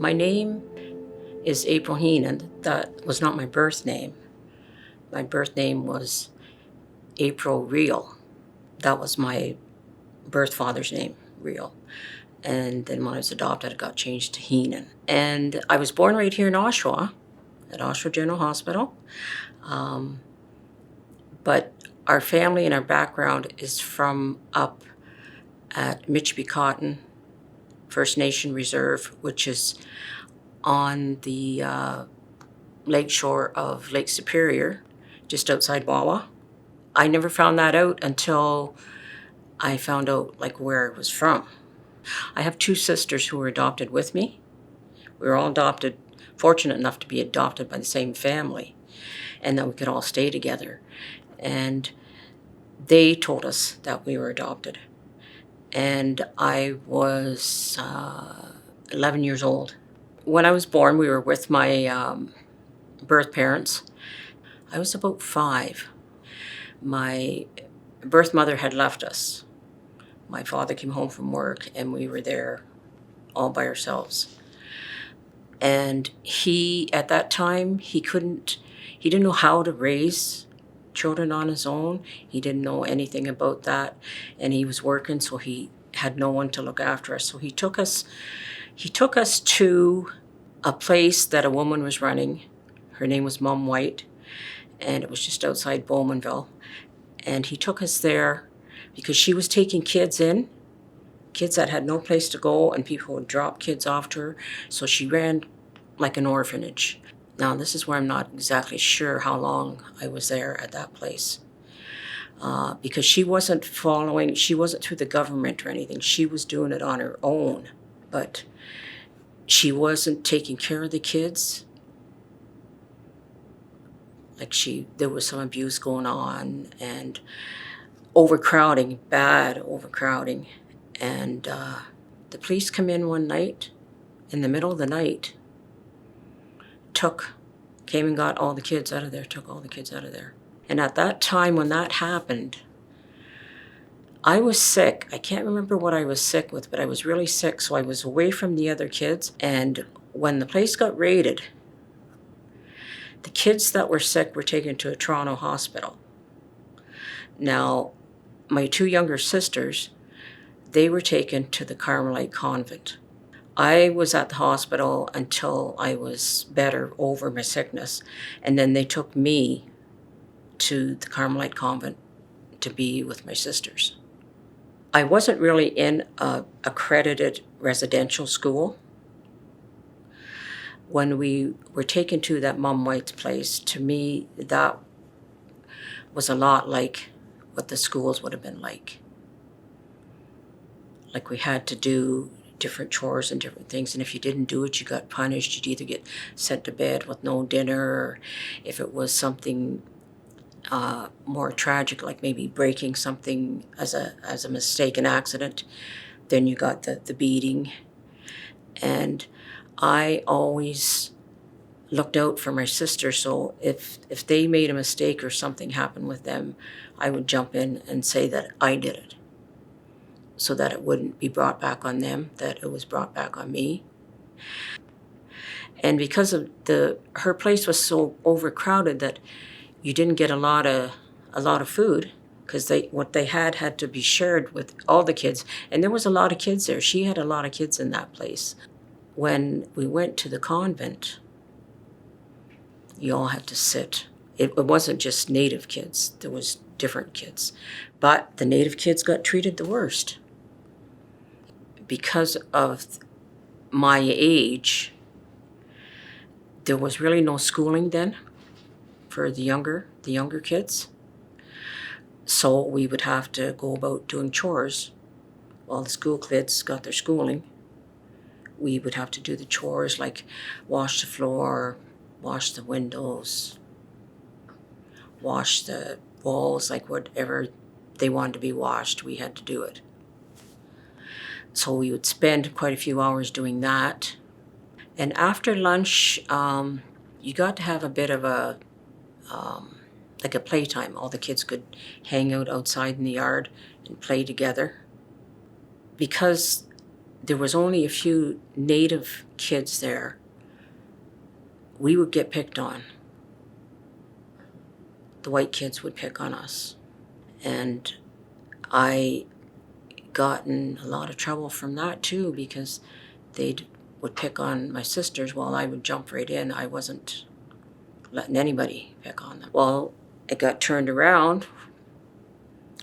My name is April Heenan. That was not my birth name. My birth name was April Real. That was my birth father's name, Real. And then when I was adopted, it got changed to Heenan. And I was born right here in Oshawa, at Oshawa General Hospital. But our family and our background is from up at Mitchby Cotton First Nation Reserve, which is on the lake shore of Lake Superior, just outside Wawa. I never found that out until I found out where it was from. I have two sisters who were adopted with me. We were all adopted, fortunate enough to be adopted by the same family, and that we could all stay together. And they told us that we were adopted. And I was 11 years old. When I was born, we were with my birth parents. I was about 5. My birth mother had left us. My father came home from work and we were there all by ourselves. And at that time, he didn't know how to raise children on his own. He didn't know anything about that. And he was working, so he had no one to look after us. So he took us to a place that a woman was running. Her name was Mum White, and it was just outside Bowmanville. And he took us there because she was taking kids that had no place to go, and people would drop kids off to her. So she ran like an orphanage. Now, this is where I'm not exactly sure how long I was there at that place. Because she wasn't through the government or anything. She was doing it on her own. But she wasn't taking care of the kids. There was some abuse going on and overcrowding, bad overcrowding. And the police come in one night, in the middle of the night, came and got all the kids out of there, took all the kids out of there. And at that time when that happened, I was sick. I can't remember what I was sick with, but I was really sick, so I was away from the other kids. And when the place got raided, the kids that were sick were taken to a Toronto hospital. Now, my 2 younger sisters, they were taken to the Carmelite convent. I was at the hospital until I was better over my sickness, and then they took me to the Carmelite convent to be with my sisters. I wasn't really in a accredited residential school. When we were taken to that Mum White's place, to me, that was a lot like what the schools would have been like. Like, we had to do different chores and different things, and if you didn't do it, you got punished. You'd either get sent to bed with no dinner, or if it was something more tragic, like maybe breaking something as a mistake, an accident, then you got the beating. And I always looked out for my sister, so if they made a mistake or something happened with them, I would jump in and say that I did it, so that it wouldn't be brought back on them, that it was brought back on me. And because of her place was so overcrowded that you didn't get a lot of food, because what they had to be shared with all the kids, and there was a lot of kids there. She had a lot of kids in that place. When we went to the convent, you all had to sit. It wasn't just Native kids. There was different kids. But the Native kids got treated the worst. Because of my age, there was really no schooling then for the younger kids. So we would have to go about doing chores while the school kids got their schooling. We would have to do the chores, like wash the floor, wash the windows, wash the walls, like whatever they wanted to be washed, we had to do it. So we would spend quite a few hours doing that. And after lunch, you got to have a bit of a playtime. All the kids could hang out outside in the yard and play together. Because there was only a few Native kids there, we would get picked on. The white kids would pick on us. And I got in a lot of trouble from that too, because they would pick on my sisters while I would jump right in. I wasn't letting anybody pick on them. Well, it got turned around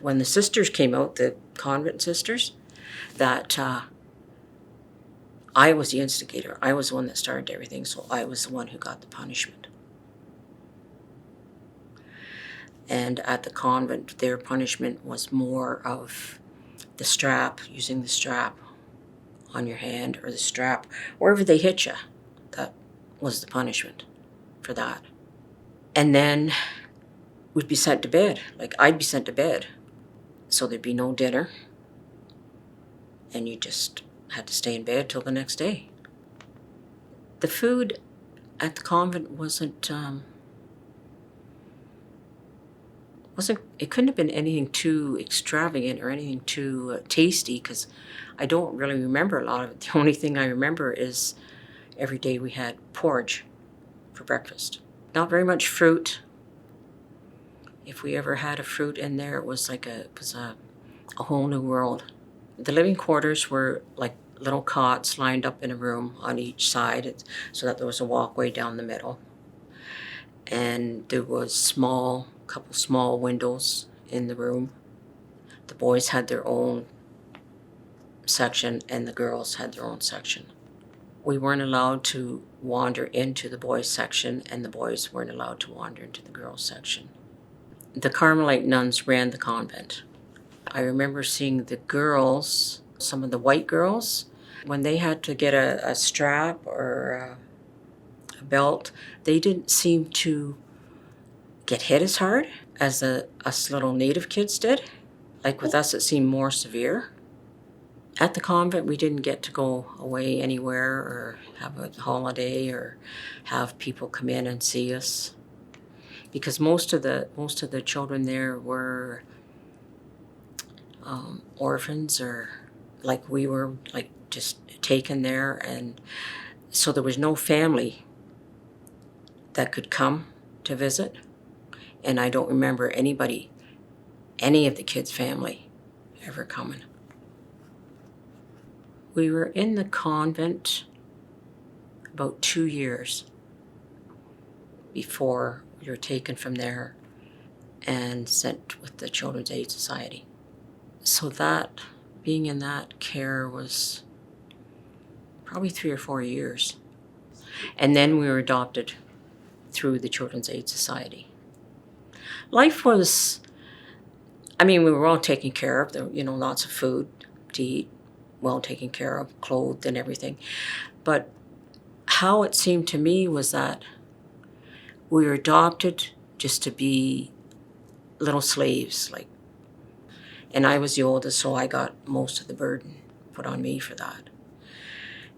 when the sisters came out, the convent sisters, that I was the instigator. I was the one that started everything, so I was the one who got the punishment. And at the convent, their punishment was more of the strap, using the strap on your hand, or the strap wherever they hit you. That was the punishment for that. And then we'd be sent to bed. Like, I'd be sent to bed. So there'd be no dinner. And you just had to stay in bed till the next day. The food at the convent wasn't, it couldn't have been anything too extravagant or anything too tasty, because I don't really remember a lot of it. The only thing I remember is every day we had porridge for breakfast. Not very much fruit. If we ever had a fruit in there, it was like a whole new world. The living quarters were like little cots lined up in a room on each side, so that there was a walkway down the middle. And there was couple small windows in the room. The boys had their own section and the girls had their own section. We weren't allowed to wander into the boys' section, and the boys weren't allowed to wander into the girls' section. The Carmelite nuns ran the convent. I remember seeing the girls, some of the white girls, when they had to get a strap or a belt, they didn't seem to get hit as hard as us little Native kids did. Like with us, it seemed more severe. At the convent, we didn't get to go away anywhere or have a holiday or have people come in and see us, because most of the children there were orphans, or like we were, like just taken there, and so there was no family that could come to visit. And I don't remember any of the kids' family ever coming. We were in the convent about 2 years before we were taken from there and sent with the Children's Aid Society. So that, being in that care was probably 3 or 4 years. And then we were adopted through the Children's Aid Society. Life was, we were all taken care of. There, lots of food to eat, well taken care of, clothed and everything. But how it seemed to me was that we were adopted just to be little slaves, and I was the oldest, so I got most of the burden put on me for that.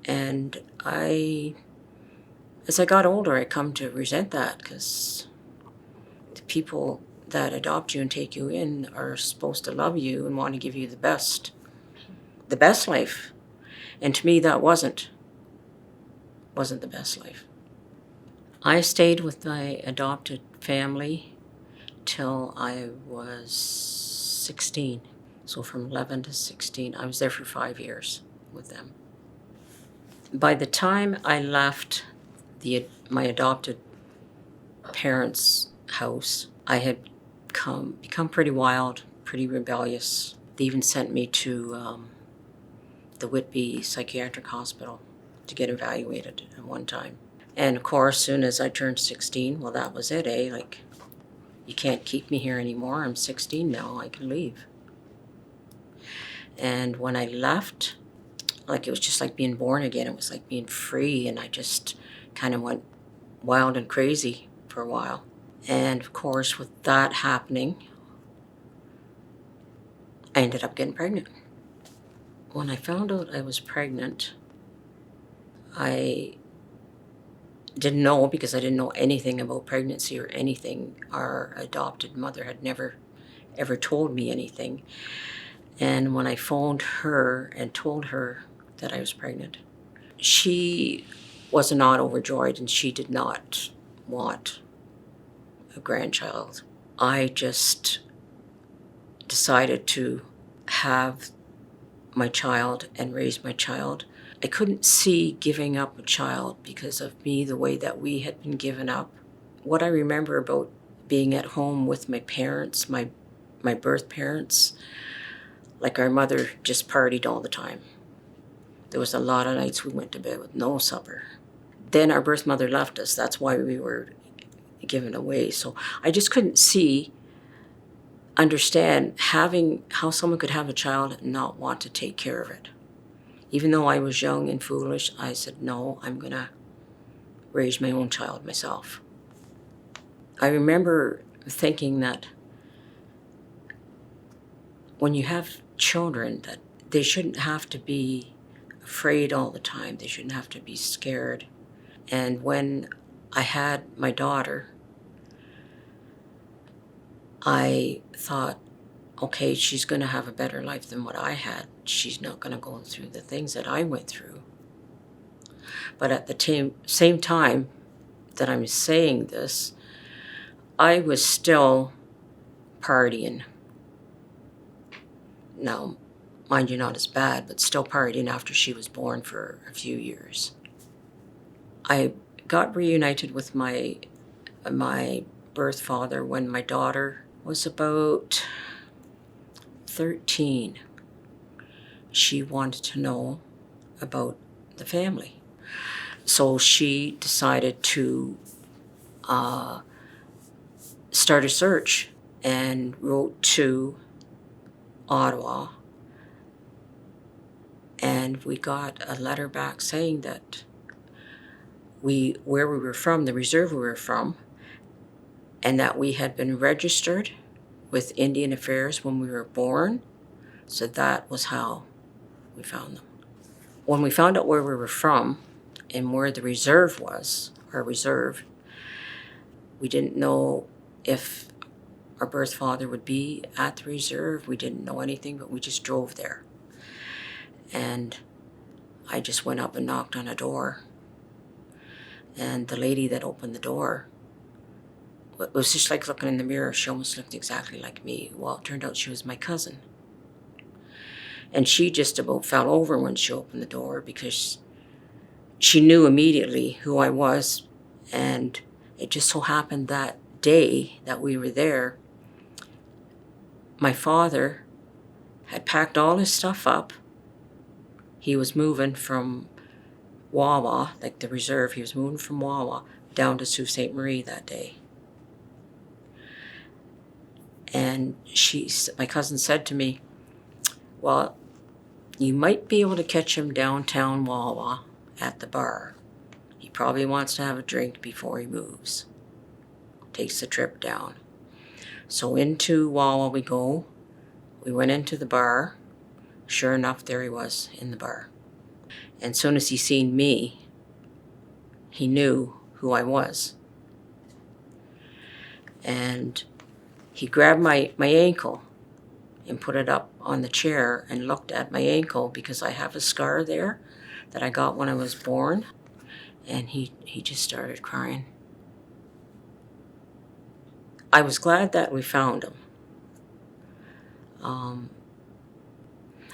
And as I got older, I come to resent that, because the people that adopt you and take you in are supposed to love you and want to give you the best life. And to me, that wasn't the best life. I stayed with my adopted family till I was 16. So from 11 to 16, I was there for 5 years with them. By the time I left my adopted parents' house, I had become pretty wild, pretty rebellious. They even sent me to the Whitby Psychiatric Hospital to get evaluated at one time. And of course, as soon as I turned 16, well, that was it, eh? Like, you can't keep me here anymore. I'm 16 now, I can leave. And when I left, it was just like being born again. It was like being free, and I just kind of went wild and crazy for a while. And of course, with that happening, I ended up getting pregnant. When I found out I was pregnant, I didn't know, because I didn't know anything about pregnancy or anything. Our adopted mother had never, ever told me anything. And when I phoned her and told her that I was pregnant. She was not overjoyed, and she did not want a grandchild. I just decided to have my child and raise my child. I couldn't see giving up a child because of me, the way that we had been given up. What I remember about being at home with my parents, my birth parents, like our mother just partied all the time. There was a lot of nights we went to bed with no supper. Then our birth mother left us. That's why we were given away. So I just couldn't understand how someone could have a child and not want to take care of it. Even though I was young and foolish, I said, no, I'm going to raise my own child myself. I remember thinking that when you have children, that they shouldn't have to be afraid all the time. They shouldn't have to be scared. And when I had my daughter, I thought, okay, she's going to have a better life than what I had. She's not going to go through the things that I went through. But at the same time that I'm saying this, I was still partying. Now, mind you, not as bad, but still partying after she was born for a few years. I got reunited with my birth father when my daughter was about 13. She wanted to know about the family. So she decided to start a search and wrote to Ottawa. And we got a letter back saying that where we were from, the reserve we were from, and that we had been registered with Indian Affairs when we were born. So that was how we found them. When we found out where we were from and where the reserve was, our reserve, we didn't know if our birth father would be at the reserve. We didn't know anything, but we just drove there. And I just went up and knocked on a door. And the lady that opened the door, it was just like looking in the mirror. She almost looked exactly like me. Well, it turned out she was my cousin. And she just about fell over when she opened the door because she knew immediately who I was. And it just so happened that day that we were there, my father had packed all his stuff up. He was moving from Wawa, like the reserve, he was moving from Wawa down to Sault Ste. Marie that day. And my cousin said to me, well, you might be able to catch him downtown Wawa at the bar. He probably wants to have a drink before he moves. Takes the trip down. So into Wawa we go. We went into the bar. Sure enough, there he was in the bar. And as soon as he seen me, he knew who I was. And he grabbed my ankle and put it up on the chair and looked at my ankle because I have a scar there that I got when I was born. And he just started crying. I was glad that we found him.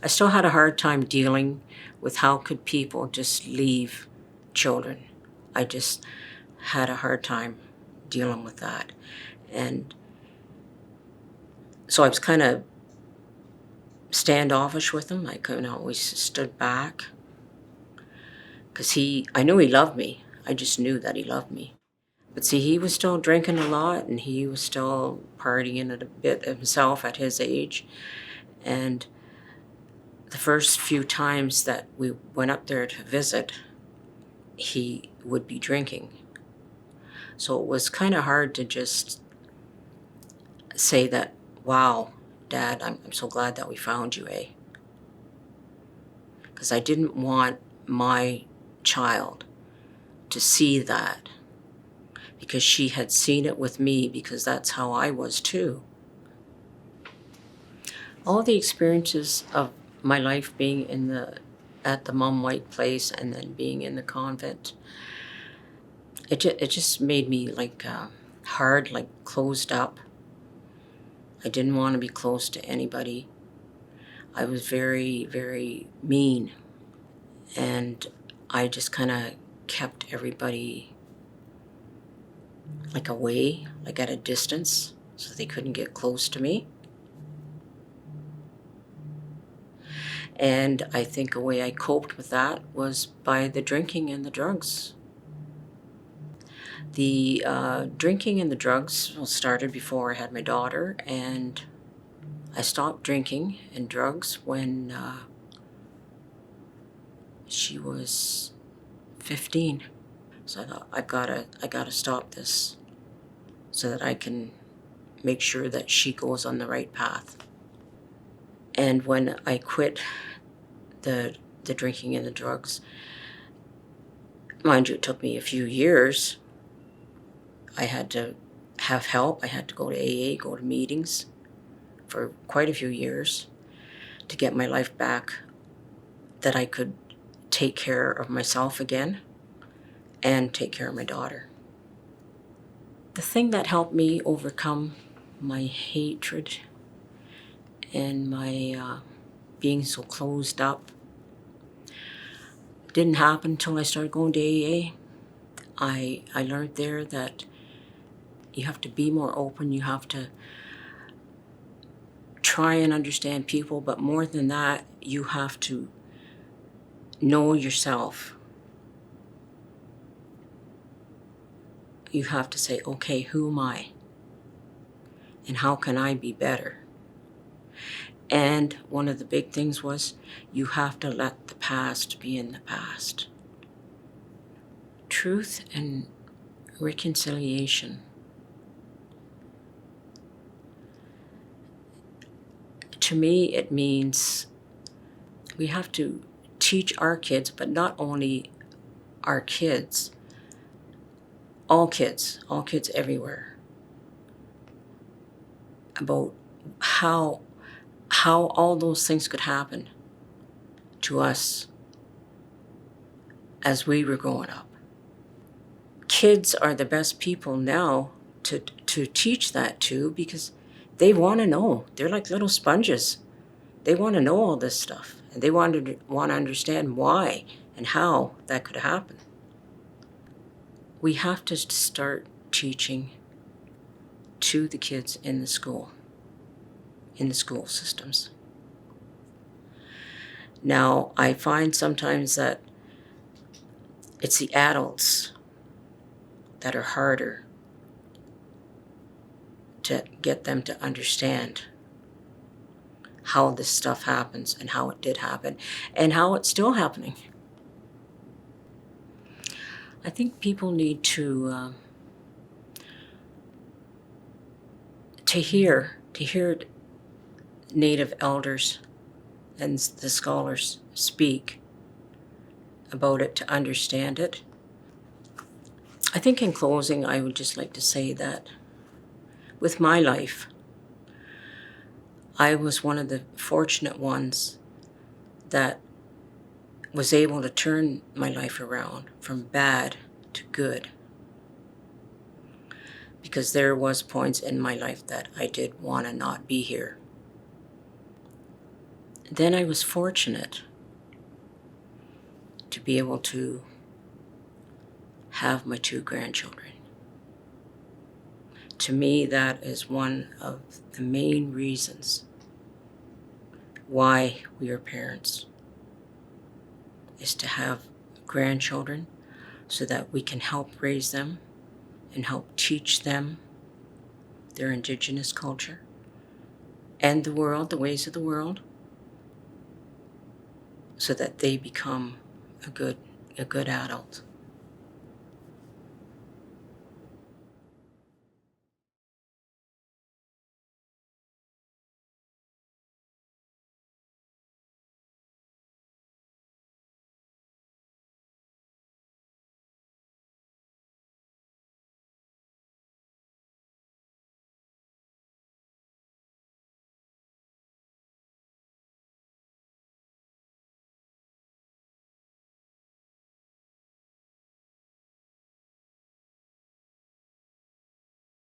I still had a hard time dealing with how could people just leave children. I just had a hard time dealing with that. And so I was kind of standoffish with him. I kind of always stood back because I knew he loved me. I just knew that he loved me. But see, he was still drinking a lot and he was still partying a bit himself at his age. And the first few times that we went up there to visit, he would be drinking. So it was kind of hard to just say that, wow, Dad, I'm so glad that we found you, eh? Because I didn't want my child to see that, because she had seen it with me, because that's how I was too. All the experiences of my life being at the Mum White place and then being in the convent, it just made me like hard, like closed up. I didn't want to be close to anybody. I was very, very mean, and I just kind of kept everybody like away, like at a distance, so they couldn't get close to me. And I think a way I coped with that was by the drinking and the drugs. The drinking and the drugs started before I had my daughter, and I stopped drinking and drugs when she was 15. So I thought, I gotta stop this so that I can make sure that she goes on the right path. And when I quit the drinking and the drugs, mind you, it took me a few years. I had to have help. I had to go to AA, go to meetings for quite a few years to get my life back, that I could take care of myself again and take care of my daughter. The thing that helped me overcome my hatred and my being so closed up didn't happen until I started going to AA. I learned there that you have to be more open, you have to try and understand people, but more than that, you have to know yourself. You have to say, okay, who am I? And how can I be better? And one of the big things was you have to let the past be in the past. Truth and reconciliation. To me, it means we have to teach our kids, but not only our kids, all kids everywhere, about how all those things could happen to us as we were growing up. Kids are the best people now to teach that to, because they want to know. They're like little sponges. They want to know all this stuff, and they want to understand why and how that could happen. We have to start teaching to the kids in the school systems. Now, I find sometimes that it's the adults that are harder to get them to understand how this stuff happens and how it did happen and how it's still happening. I think people need to hear Native elders and the scholars speak about it, to understand it. I think in closing, I would just like to say that with my life, I was one of the fortunate ones that was able to turn my life around from bad to good. Because there was points in my life that I did want to not be here. Then I was fortunate to be able to have my 2 grandchildren. To me, that is one of the main reasons why we are parents, is to have grandchildren so that we can help raise them and help teach them their Indigenous culture and the world, the ways of the world, so that they become a good adult.